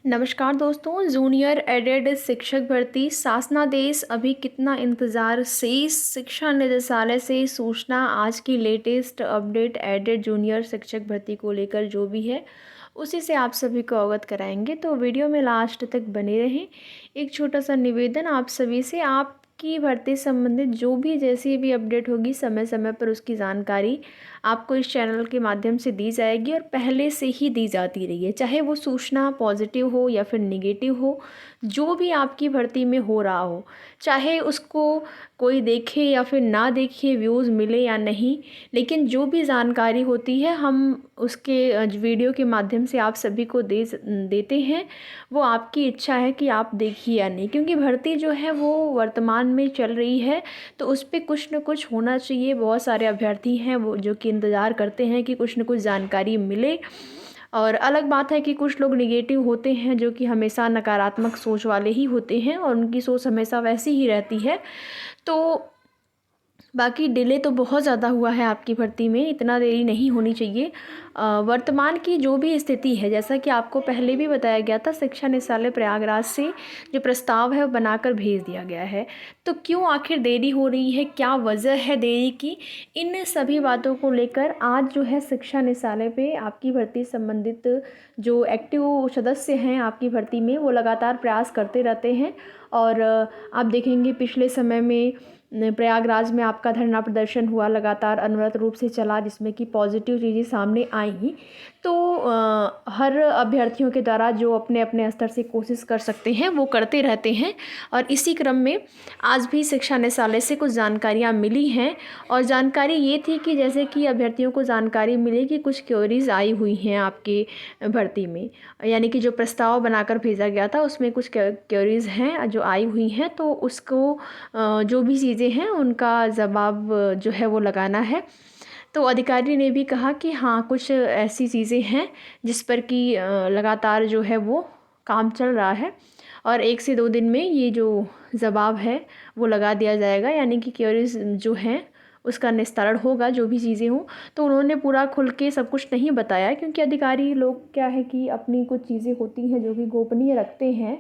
नमस्कार दोस्तों। Junior added शिक्षक भर्ती शासनादेश अभी कितना इंतज़ार शेष। शिक्षा निदेशालय से सूचना। आज की लेटेस्ट अपडेट एडेड जूनियर शिक्षक भर्ती को लेकर जो भी है उसी से आप सभी को अवगत कराएंगे, तो वीडियो में लास्ट तक बने रहें। एक छोटा सा निवेदन आप सभी से, आपकी भर्ती संबंधित जो भी जैसी भी अपडेट होगी समय समय पर उसकी जानकारी आपको इस चैनल के माध्यम से दी जाएगी और पहले से ही दी जाती रही है, चाहे वो सूचना पॉजिटिव हो या फिर निगेटिव हो। जो भी आपकी भर्ती में हो रहा हो, चाहे उसको कोई देखे या फिर ना देखे, व्यूज़ मिले या नहीं, लेकिन जो भी जानकारी होती है हम उसके वीडियो के माध्यम से आप सभी को देते हैं। वो आपकी इच्छा है कि आप देखिए या नहीं, क्योंकि भर्ती जो है वो वर्तमान में चल रही है, तो उस पर कुछ न कुछ होना चाहिए। बहुत सारे अभ्यर्थी हैं वो जो कि इंतज़ार करते हैं कि कुछ न कुछ जानकारी मिले। और अलग बात है कि कुछ लोग निगेटिव होते हैं जो कि हमेशा नकारात्मक सोच वाले ही होते हैं और उनकी सोच हमेशा वैसी ही रहती है। तो बाकी डिले तो बहुत ज़्यादा हुआ है आपकी भर्ती में, इतना देरी नहीं होनी चाहिए। वर्तमान की जो भी स्थिति है, जैसा कि आपको पहले भी बताया गया था, शिक्षा निदेशालय प्रयागराज से जो प्रस्ताव है वो बनाकर भेज दिया गया है। तो क्यों आखिर देरी हो रही है, क्या वजह है देरी की, इन सभी बातों को लेकर आज जो है शिक्षा निदेशालय पे आपकी भर्ती संबंधित जो एक्टिव सदस्य हैं आपकी भर्ती में, वो लगातार प्रयास करते रहते हैं। और आप देखेंगे पिछले समय में प्रयागराज में आपका धरना प्रदर्शन हुआ, लगातार अनवरत रूप से चला, जिसमें कि पॉजिटिव चीज़ें सामने आई ही। तो हर अभ्यर्थियों के द्वारा जो अपने अपने स्तर से कोशिश कर सकते हैं वो करते रहते हैं। और इसी क्रम में आज भी शिक्षा निदेशालय से कुछ जानकारियाँ मिली हैं। और जानकारी ये थी कि जैसे कि अभ्यर्थियों को जानकारी मिली कि कुछ क्वेरीज आई हुई हैं आपके भर्ती में, यानी कि जो प्रस्ताव बनाकर भेजा गया था उसमें कुछ क्वेरीज हैं जो आई हुई हैं, तो उसको जो भी चीज़ें हैं उनका जवाब जो है वो लगाना है। तो अधिकारी ने भी कहा कि हाँ, कुछ ऐसी चीज़ें हैं जिस पर कि लगातार जो है वो काम चल रहा है और 1 से 2 दिन में ये जो जवाब है वो लगा दिया जाएगा, यानी कि क्वेरीज जो हैं उसका निस्तारण होगा, जो भी चीज़ें हों। तो उन्होंने पूरा खुल के सब कुछ नहीं बताया, क्योंकि अधिकारी लोग क्या है कि अपनी कुछ चीज़ें होती हैं जो कि गोपनीय रखते हैं,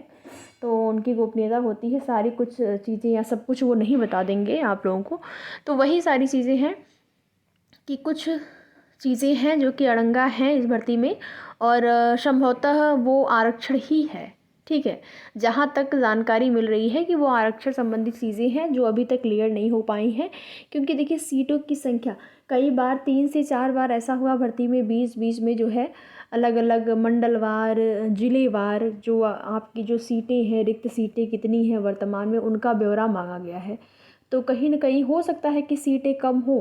तो उनकी गोपनीयता होती है, सारी कुछ चीज़ें या सब कुछ वो नहीं बता देंगे आप लोगों को। तो वही सारी चीज़ें हैं कि कुछ चीज़ें हैं जो कि अड़ंगा हैं इस भर्ती में, और संभवतः वो आरक्षण ही है। ठीक है, जहाँ तक जानकारी मिल रही है कि वो आरक्षण संबंधित चीज़ें हैं जो अभी तक क्लियर नहीं हो पाई हैं। क्योंकि देखिए, सीटों की संख्या कई बार 3 से 4 बार ऐसा हुआ भर्ती में, बीच बीच में जो है अलग अलग मंडलवार, जिलेवार जो आपकी जो सीटें हैं, रिक्त सीटें कितनी हैं वर्तमान में, उनका ब्यौरा मांगा गया है। तो कहीं न कहीं हो सकता है कि सीटें कम हो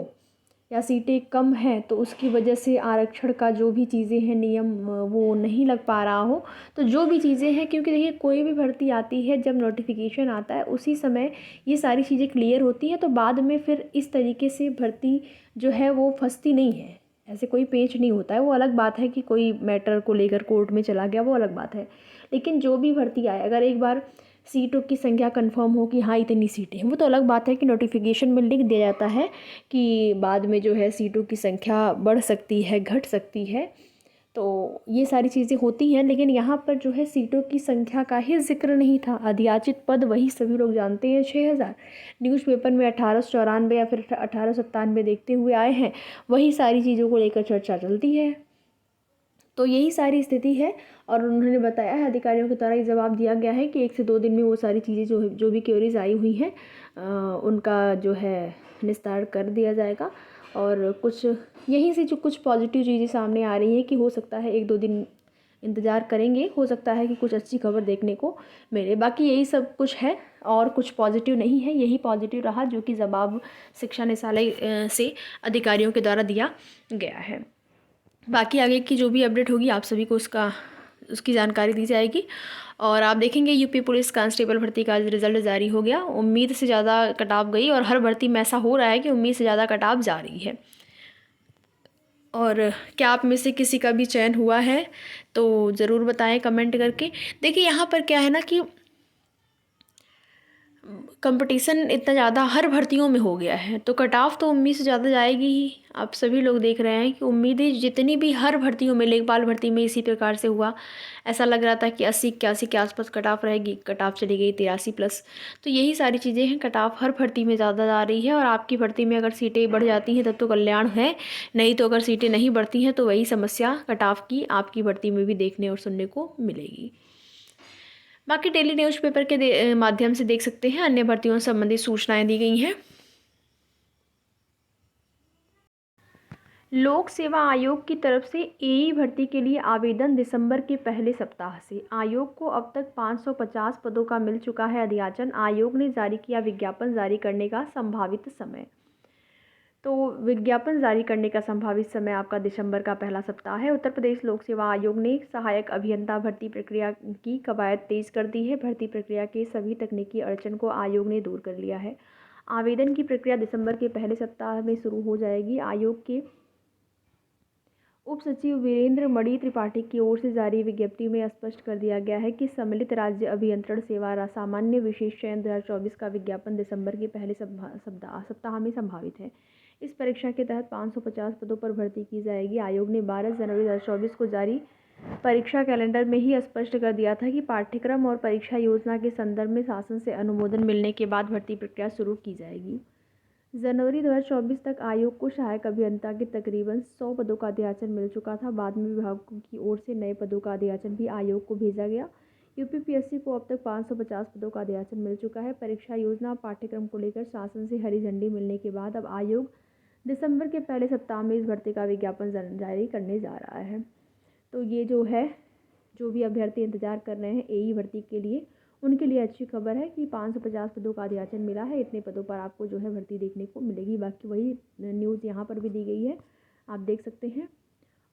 या सीटें कम हैं, तो उसकी वजह से आरक्षण का जो भी चीज़ें हैं नियम वो नहीं लग पा रहा हो। तो जो भी चीज़ें हैं, क्योंकि देखिए कोई भी भर्ती आती है, जब नोटिफिकेशन आता है उसी समय ये सारी चीज़ें क्लियर होती हैं, तो बाद में फिर इस तरीके से भर्ती जो है वो फंसती नहीं है, ऐसे कोई पेच नहीं होता है। वो अलग बात है कि कोई मैटर को लेकर कोर्ट में चला गया, वो अलग बात है। लेकिन जो भी भर्ती आए, अगर एक बार सीटों की संख्या कंफर्म हो कि हाँ इतनी सीटें हैं, वो तो अलग बात है कि नोटिफिकेशन में लिख दिया जाता है कि बाद में जो है सीटों की संख्या बढ़ सकती है, घट सकती है। तो ये सारी चीज़ें होती हैं, लेकिन यहाँ पर जो है सीटों की संख्या का ही जिक्र नहीं था। अधियाचित पद वही सभी लोग जानते हैं, 6000। न्यूज़पेपर में 1894 या फिर 1897 देखते हुए आए हैं, वही सारी चीज़ों को लेकर चर्चा चलती है। तो यही सारी स्थिति है। और उन्होंने बताया है, अधिकारियों के द्वारा ये जवाब दिया गया है कि 1 से 2 दिन में वो सारी चीज़ें जो भी क्वेरीज आई हुई हैं उनका जो है निस्तारण कर दिया जाएगा। और कुछ यहीं से जो कुछ पॉजिटिव चीज़ें सामने आ रही हैं कि हो सकता है 1-2 दिन इंतज़ार करेंगे, हो सकता है कि कुछ अच्छी खबर देखने को मिले। बाकी यही सब कुछ है और कुछ पॉजिटिव नहीं है। यही पॉजिटिव रहा जो कि जवाब शिक्षा निदेशालय से अधिकारियों के द्वारा दिया गया है। बाकी आगे की जो भी अपडेट होगी आप सभी को उसकी जानकारी दी जाएगी। और आप देखेंगे यूपी पुलिस कांस्टेबल भर्ती का रिजल्ट जारी हो गया। उम्मीद से ज़्यादा कटाव गई, और हर भर्ती में ऐसा हो रहा है कि उम्मीद से ज़्यादा कटाव जा रही है। और क्या आप में से किसी का भी चयन हुआ है तो ज़रूर बताएं कमेंट करके। देखिए यहाँ पर क्या है ना कि कंपटीशन इतना ज़्यादा हर भर्तियों में हो गया है, तो कट ऑफ तो उम्मीद से ज़्यादा जाएगी ही। आप सभी लोग देख रहे हैं कि उम्मीदें जितनी भी हर भर्तियों में, लेखपाल भर्ती में इसी प्रकार से हुआ। ऐसा लग रहा था कि 80-81 के आसपास कट ऑफ रहेगी, कट ऑफ चली गई 83 प्लस। तो यही सारी चीज़ें हैं, कट ऑफ हर भर्ती में ज़्यादा जा रही है। और आपकी भर्ती में अगर सीटें बढ़ जाती हैं तब तो कल्याण है, नहीं तो अगर सीटें नहीं बढ़ती हैं तो वही समस्या कट ऑफ की आपकी भर्ती में भी देखने और सुनने को मिलेगी। बाकी डेली न्यूज़पेपर के माध्यम से देख सकते हैं, अन्य भर्तियों से संबंधित सूचनाएं दी गई हैं। लोक सेवा आयोग की तरफ से एई भर्ती के लिए आवेदन दिसंबर के पहले सप्ताह से। आयोग को अब तक 550 पदों का मिल चुका है अधियाचन। आयोग ने जारी किया विज्ञापन जारी करने का संभावित समय। तो विज्ञापन जारी करने का संभावित समय आपका दिसंबर का पहला सप्ताह है। उत्तर प्रदेश लोक सेवा आयोग ने सहायक अभियंता भर्ती प्रक्रिया की कवायद तेज कर दी है। भर्ती प्रक्रिया के सभी तकनीकी अड़चन को आयोग ने दूर कर लिया है। आवेदन की प्रक्रिया दिसंबर के पहले सप्ताह में शुरू हो जाएगी। आयोग के उप सचिव वीरेंद्र मणि त्रिपाठी की ओर से जारी विज्ञप्ति में स्पष्ट कर दिया गया है कि सम्मिलित राज्य अभियंत्रण सेवा सामान्य विशेष चयन 2024 का विज्ञापन दिसंबर के पहले सप्ताह में संभावित है। इस परीक्षा के तहत 550 पदों पर भर्ती की जाएगी। आयोग ने 12 जनवरी 2024 को जारी परीक्षा कैलेंडर में ही स्पष्ट कर दिया था कि पाठ्यक्रम और परीक्षा योजना के संदर्भ में शासन से अनुमोदन मिलने के बाद भर्ती प्रक्रिया शुरू की जाएगी। जनवरी 2024 तक आयोग को सहायक अभियंता के तकरीबन 100 पदों का अधियाचन मिल चुका था। बाद में विभागों की ओर से नए पदों का अधियाचन भी आयोग को भेजा गया। यूपीपीएससी को अब तक 550 पदों का अधियाचन मिल चुका है। परीक्षा योजना पाठ्यक्रम को लेकर शासन से हरी झंडी मिलने के बाद अब आयोग दिसंबर के पहले सप्ताह में इस भर्ती का विज्ञापन जारी करने जा रहा है। तो ये जो है, जो भी अभ्यर्थी इंतजार कर रहे हैं एई भर्ती के लिए, उनके लिए अच्छी खबर है कि 550 पदों का अधियाचन मिला है। इतने पदों पर आपको जो है भर्ती देखने को मिलेगी। बाकी वही न्यूज़ यहाँ पर भी दी गई है, आप देख सकते हैं।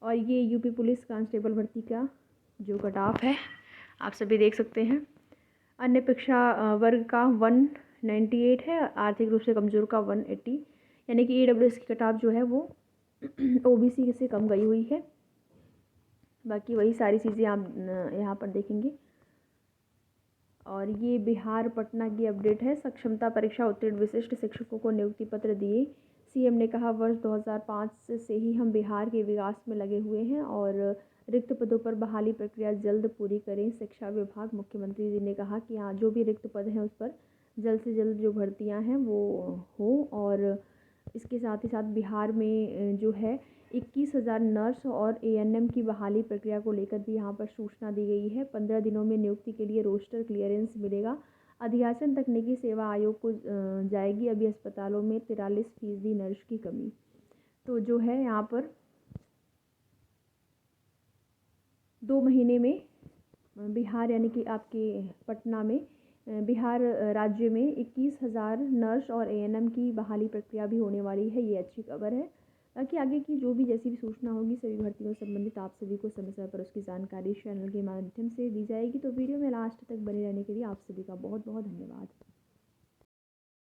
और ये यूपी पुलिस कांस्टेबल भर्ती का जो कट ऑफ है आप सभी देख सकते हैं। अन्य परीक्षा वर्ग का 198 है, आर्थिक रूप से कमज़ोर का 180, यानी कि ईडब्ल्यूएस की कट ऑफ जो है वो ओबीसी से कम गई हुई है। बाकी वही सारी चीज़ें आप यहाँ पर देखेंगे। और ये बिहार पटना की अपडेट है। सक्षमता परीक्षा उत्तीर्ण विशिष्ट शिक्षकों को नियुक्ति पत्र दिए। सीएम ने कहा वर्ष 2005 से ही हम बिहार के विकास में लगे हुए हैं और रिक्त पदों पर बहाली प्रक्रिया जल्द पूरी करें शिक्षा विभाग। मुख्यमंत्री जी ने कहा कि हाँ, जो भी रिक्त पद हैं उस पर जल्द से जल्द जो भर्तियां हैं वो हो। और इसके साथ ही साथ बिहार में जो है 21,000 नर्स और एएनएम की बहाली प्रक्रिया को लेकर भी यहाँ पर सूचना दी गई है। 15 दिनों में नियुक्ति के लिए रोस्टर क्लियरेंस मिलेगा। अधियाचन तकनीकी सेवा आयोग को जाएगी। अभी अस्पतालों में 43% नर्स की कमी। तो जो है यहाँ पर 2 महीने में बिहार यानी कि आपके पटना में बिहार राज्य में 21,000 नर्स और एएनएम की बहाली प्रक्रिया भी होने वाली है। ये अच्छी खबर है। बाकी आगे की जो भी जैसी भी सूचना होगी सभी भर्तियों से संबंधित आप सभी को समय समय पर उसकी जानकारी चैनल के माध्यम से दी जाएगी। तो वीडियो में लास्ट तक बने रहने के लिए आप सभी का बहुत बहुत धन्यवाद।